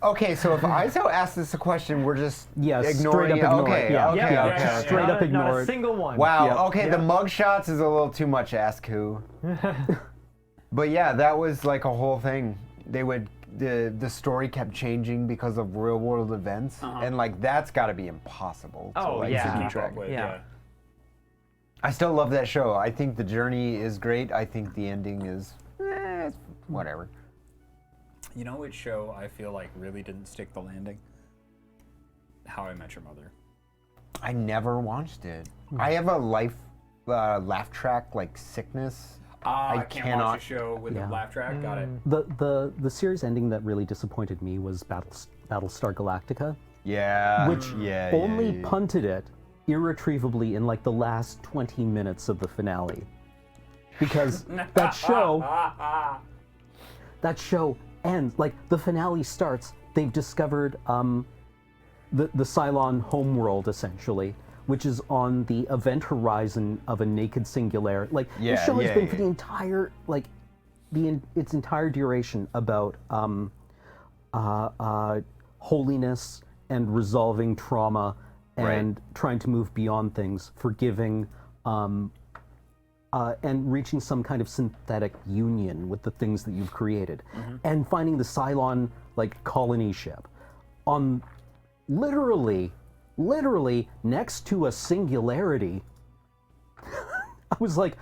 Okay, so if ISO asks us a question, we're just ignoring straight up ignore it. Okay, Yeah. okay. Straight up ignore not it. a single one. Wow, okay, the mug shots is a little too much, ask who. But yeah, that was like a whole thing. They would, the story kept changing because of real world events, and like that's gotta be impossible to Oh, like yeah. keep track. Yeah. I still love that show. I think the journey is great. I think the ending is, it's whatever. You know which show I feel like really didn't stick the landing? How I Met Your Mother. I never watched it. I have a laugh track like sickness. I can't cannot- watch a show with a laugh track. Got it. The series ending that really disappointed me was Battlestar Galactica, Yeah. which only punted it irretrievably in like the last 20 minutes of the finale, because that show ends like the finale starts. They've discovered the Cylon homeworld essentially, which is on the event horizon of a naked singularity. Like the show has been for the entire its entire duration about holiness and resolving trauma and trying to move beyond things, forgiving, and reaching some kind of synthetic union with the things that you've created, and finding the Cylon like colony ship on literally next to a singularity. I was like,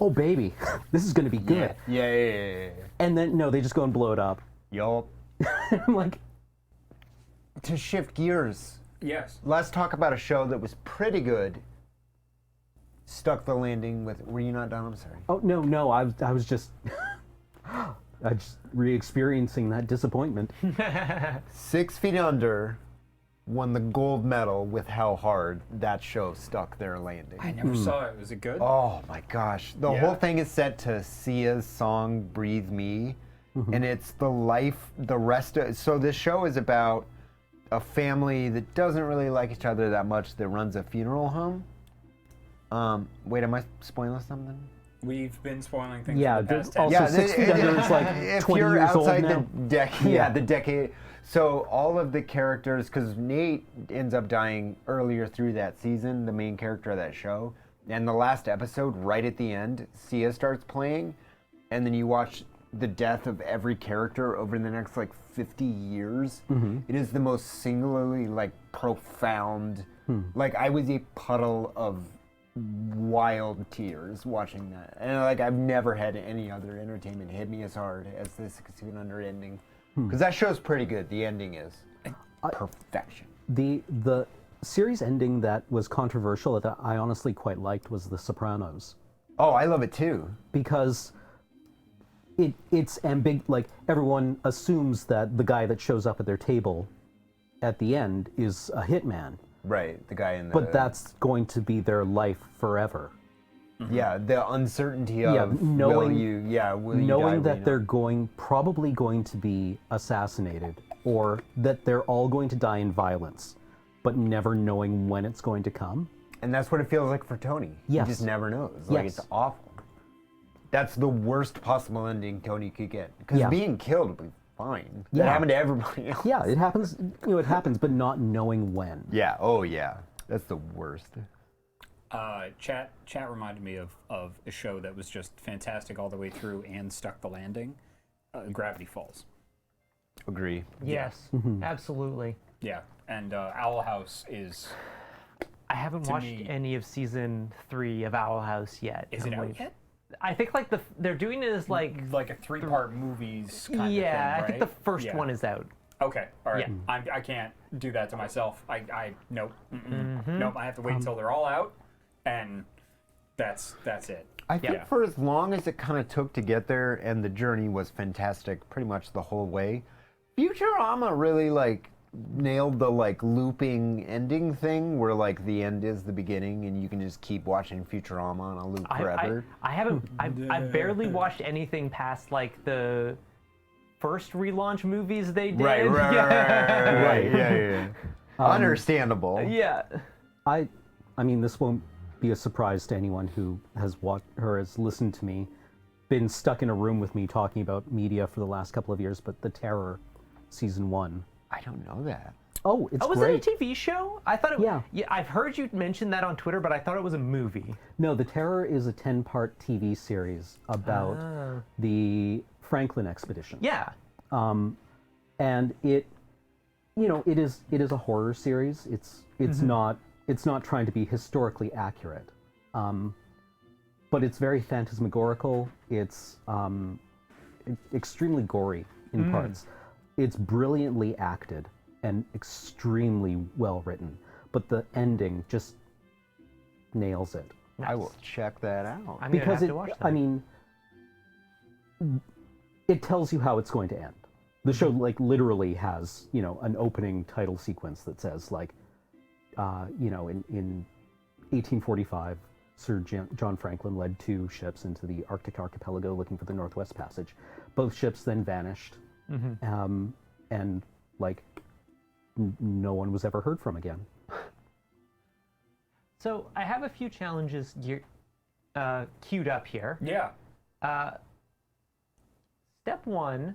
oh baby, this is gonna be good. Yeah. And then no, they just go and blow it up. Yup. I'm like, To shift gears, Yes. let's talk about a show that was pretty good. Stuck the landing with. Were you not done? I'm sorry. oh no, I was just I just re-experiencing that disappointment. 6 Feet Under won the gold medal with how hard that show stuck their landing. I never saw it. Was it good? Oh my gosh. The whole thing is set to Sia's song Breathe Me. And it's the rest of. So this show is about a family that doesn't really like each other that much that runs a funeral home. Wait, am I spoiling something? We've been spoiling things Yeah, for the past also 10 6 Feet Under is like if 20 you're years old outside now. the decade, the decade. So all of the characters, because Nate ends up dying earlier through that season, the main character of that show, and the last episode, right at the end, Sia starts playing, and then you watch the death of every character over the next like 50 years. It is the most singularly like profound. Like I was a puddle of wild tears watching that, and like I've never had any other entertainment hit me as hard as this 6 Feet Under ending, because that show's pretty good. The ending is perfection. The series ending that was controversial that I honestly quite liked was The Sopranos, Oh, I love it too. because it's like everyone assumes that the guy that shows up at their table at the end is a hitman, Right, the guy in the. but that's going to be their life forever. yeah, the uncertainty of knowing- will you die, Knowing will you that not? they're probably going to be assassinated, or that they're all going to die in violence, but never knowing when it's going to come. And that's what it feels like for Tony. Yes. He just never knows. Like Yes. it's awful. That's the worst possible ending Tony could get. Because Yeah. being killed would be fine. That Yeah. happened to everybody else. Yeah, it happens. It happens, but not knowing when. Yeah. Oh yeah. That's the worst. Chat reminded me of a show that was just fantastic all the way through and stuck the landing. Gravity Falls. Agree. Yes, absolutely. Yeah, and Owl House is. I haven't To watched me- any of season 3 of Owl House yet. Is it out yet? I think like they're doing it as like Like a 3-part movies kind of thing, I right? think the first Yeah. one is out. Okay, all right. Yeah. I can't do that to myself. Nope. Nope. I have to wait until they're all out, and that's it. I think Yeah. for as long as it kind of took to get there, and the journey was fantastic pretty much the whole way, Futurama really like nailed the like looping ending thing where like the end is the beginning and you can just keep watching Futurama on a loop forever. I haven't. I've barely watched anything past like the first relaunch movies they did. Right. Yeah. Understandable. Yeah. I mean, this won't be a surprise to anyone who has watched or has listened to me, been stuck in a room with me talking about media for the last couple of years, but The Terror season 1. I don't know that. Oh, it's Oh, was great. it a TV show? I thought it. Yeah. Yeah, I've heard you mention that on Twitter, but I thought it was a movie. No, The Terror is a 10-part TV series about the Franklin expedition. Yeah. And it, it is a horror series. It's not trying to be historically accurate, but it's very phantasmagorical. It's extremely gory in parts. It's brilliantly acted and extremely well written, but the ending just nails it. I will check that out. I'm Because gonna have to watch that. I mean, it tells you how it's going to end. The show literally has an opening title sequence that says in 1845 Sir John Franklin led 2 ships into the Arctic archipelago looking for the Northwest Passage. Both ships then vanished, and no one was ever heard from again. So I have a few challenges queued up here. Yeah. Step 1,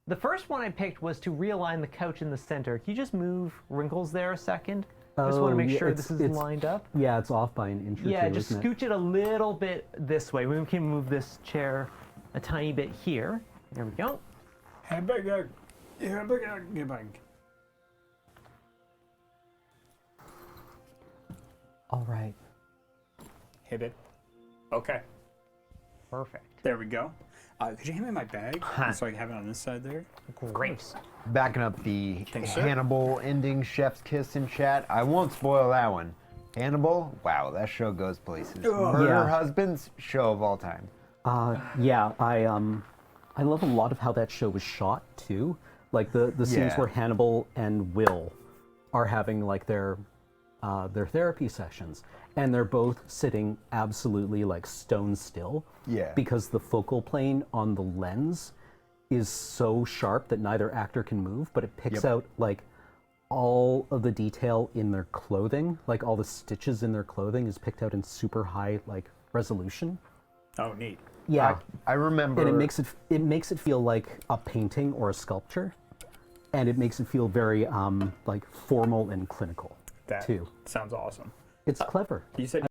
the first one I picked was to realign the couch in the center. Can you just move wrinkles there a second? I just want to make sure this is lined up. Yeah, it's off by an inch or Yeah, two, just isn't it? scooch it a little bit this way. We can move this chair a tiny bit here. There we go. All right. Hey, babe. Okay. Perfect. There we go. Could you hand me my bag so I can have it on this side there? Great. Backing up the Thanks, sir. Hannibal ending, Chef's Kiss in chat. I won't spoil that one. Hannibal, wow, that show goes places. Murder Yeah. Husbands, show of all time. Yeah, I love a lot of how that show was shot too. Like the scenes Yeah. where Hannibal and Will are having their therapy sessions, and they're both sitting absolutely stone still. Yeah. Because the focal plane on the lens is so sharp that neither actor can move, but it picks out all of the detail in their clothing, all the stitches in their clothing is picked out in super high resolution. Oh, neat. Yeah. I remember. And it makes it feel like a painting or a sculpture, and it makes it feel very formal and clinical That too. sounds awesome. It's clever. You said